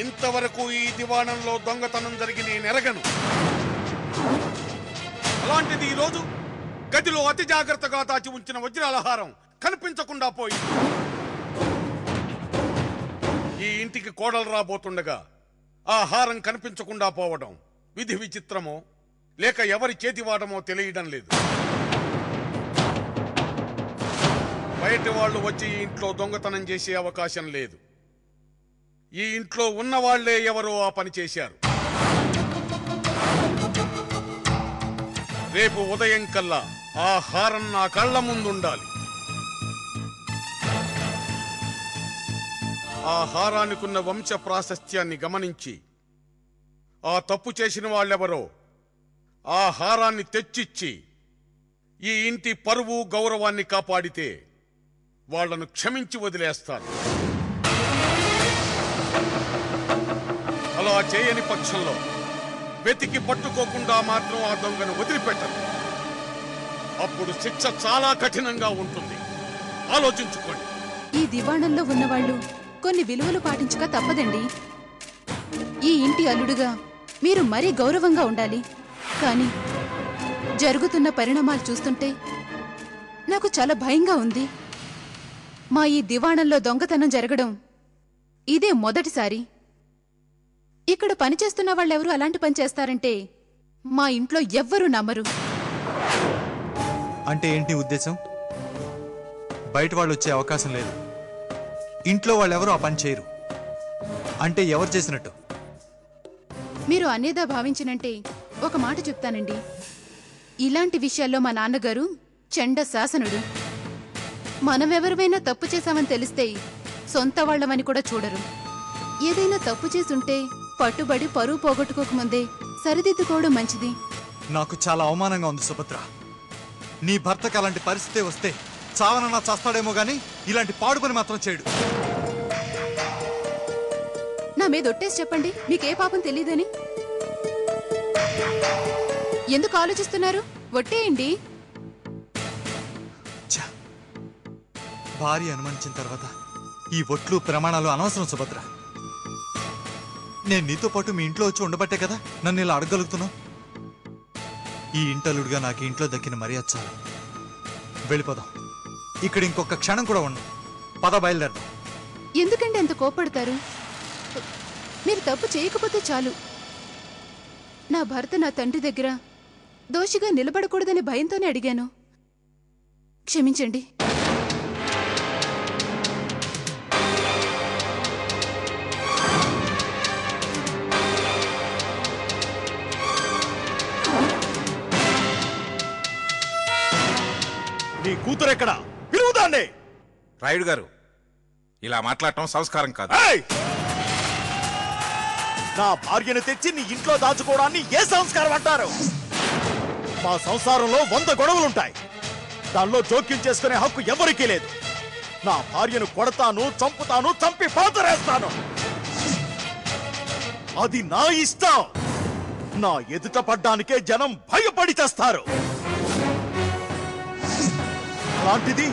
ఇంతవరకు ఈ దివాణంలో దొంగతనం జరిగి నేను ఎరగను. అలాంటిది ఈరోజు గదిలో అతి జాగ్రత్తగా దాచి ఉంచిన వజ్రాలహారం కనిపించకుండా పోయింది. ఈ ఇంటికి కోడలు రాబోతుండగా ఆ హారం కనిపించకుండా పోవడం విధి విచిత్రమో లేక ఎవరి చేతివాడమో తెలియడం లేదు. బయట వాళ్ళు వచ్చి ఈ ఇంట్లో దొంగతనం చేసే అవకాశం లేదు. ఈ ఇంట్లో ఉన్నవాళ్లే ఎవరో ఆ పని చేశారు. రేపు ఉదయం కల్లా ఆ హారం నా కళ్ళ ముందుండాలి. ఆ హారానికున్న వంశ ప్రాశస్త్యాన్ని గమనించి ఆ తప్పు చేసిన వాళ్ళెవరో ఆ హారాన్ని తెచ్చిచ్చి ఈ ఇంటి పరువు గౌరవాన్ని కాపాడితే వాళ్లను క్షమించి వదిలేస్తాను. అలా చేయని పక్షంలో వెతికి పట్టుకోకుండా మాత్రం ఆ దొంగను వదిలిపెట్టను. అప్పుడు శిక్ష చాలా కఠినంగా ఉంటుంది. ఆలోచించుకోండి. ఈ దివాణంలో ఉన్నవాళ్లు కొన్ని విలువలు పాటించక తప్పదండి. ఈ ఇంటి అల్లుడుగా మీరు మరీ గౌరవంగా ఉండాలి. కానీ జరుగుతున్న పరిణామాలు చూస్తుంటే నాకు చాలా భయంగా ఉంది. మా ఈ దివాణంలో దొంగతనం జరగడం ఇదే మొదటిసారి. ఇక్కడ పనిచేస్తున్న వాళ్ళెవరూ అలాంటి పని చేస్తారంటే మా ఇంట్లో ఎవ్వరూ నమ్మరు. అంటే ఏంటి ఉద్దేశం? బయట వాళ్ళు వచ్చే అవకాశం లేదు, ఇంట్లో వాళ్ళెవరూ ఆ పని చేయరు అంటే ఎవరు చేసినట్టు? మీరు అనేదా భావించినంటే ఒక మాట చెప్తానండి. ఇలాంటి విషయాల్లో మా నాన్నగారు చెండ శాసనుడు. మనమెవరివైనా తప్పు చేశామని తెలిస్తే సొంత వాళ్లమని కూడా చూడరు. ఏదైనా తప్పు చేసుంటే పట్టుబడి పరువు పోగొట్టుకోకముందే సరిదిద్దుకోవడం మంచిది. నాకు చాలా అవమానంగా ఉంది సుభద్ర. నీ భర్తకు అలాంటి పరిస్థితి వస్తే చావనన్నా చేస్తాడేమో గాని ఇలాంటి పాడు పని మాత్రం చేయడు. నా మీద ఒట్టేసి చెప్పండి, మీకే పాపం తెలియదని. ఎందుకు ఆలోచిస్తున్నారు? ఒట్టేయండి. భార్య అనుమానించిన తర్వాత ఈ ఒట్లు ప్రమాణాలు అనవసరం సుభద్ర. నేను నీతో పాటు మీ ఇంట్లో వచ్చి ఉండబట్టే కదా నన్ను ఇలా అడగలుగుతున్నావు. ఈ ఇంటలుడుగా నాకు ఇంట్లో దక్కిన మర్యాద చాలు. వెళ్ళిపోదాం. ఇక్కడ ఇంకొక క్షణం కూడా ఉండదు. పద, బయలుదేరదాం. ఎందుకంటే అంత కోపడతారు? మీరు తప్పు చేయకపోతే చాలు. నా భర్త నా తండ్రి దగ్గర దోషిగా నిలబడకూడదని భయంతోనే అడిగాను. క్షమించండి. నీ కూతురెక్కడా? పిలువుదాండి. రాయుడు గారు, ఇలా మాట్లాడటం సంస్కారం కాదు. నా భార్యను తెచ్చి నీ ఇంట్లో దాచుకోవడాన్ని ఏ సంస్కారం అంటారు? మా సంసారంలో 100 గొడవలుంటాయి. దానిలో జోక్యం చేసుకునే హక్కు ఎవరికీ లేదు. నా భార్యను కొడతాను, చంపుతాను, చంపి పాతరేస్తాను. అది నా ఇష్టం. నా ఎదుట పడ్డానికే జనం భయపడి చేస్తారు. అలాంటిది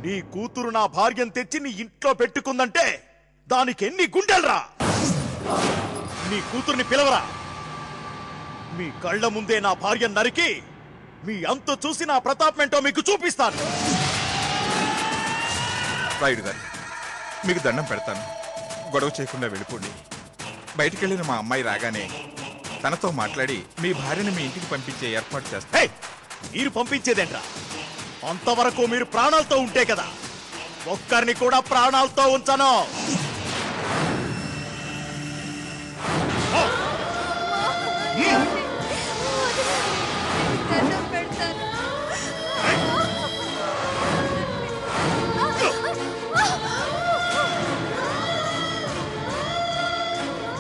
నీ కూతురు నా భార్యను తెచ్చి నీ ఇంట్లో పెట్టుకుందంటే దానికి ఎన్ని గుండెలరా? నీ కూతుర్ని పిలవరా. మీ కళ్ళ ముందే నా భార్యను నరికి మీ అంతు చూసి నా ప్రతాపమేంటో మీకు చూపిస్తాను. రాయుడు గారు, మీకు దండం పెడతాను. గొడవ చేయకుండా వెళ్ళిపోండి. బయటికి వెళ్ళిన మా అమ్మాయి రాగానే తనతో మాట్లాడి మీ భార్యను మీ ఇంటికి పంపించే ఏర్పాటు చేస్తా. మీరు పంపించేదేంట్రా? అంతవరకు మీరు ప్రాణాలతో ఉంటే కదా. ఒక్కరిని కూడా ప్రాణాలతో ఉంచను.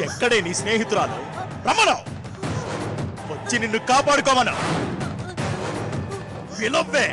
ఎక్కడే నీ స్నేహితురాలు? రమణ, వచ్చి నిన్ను కాపాడుకోమను. విలవ్వే.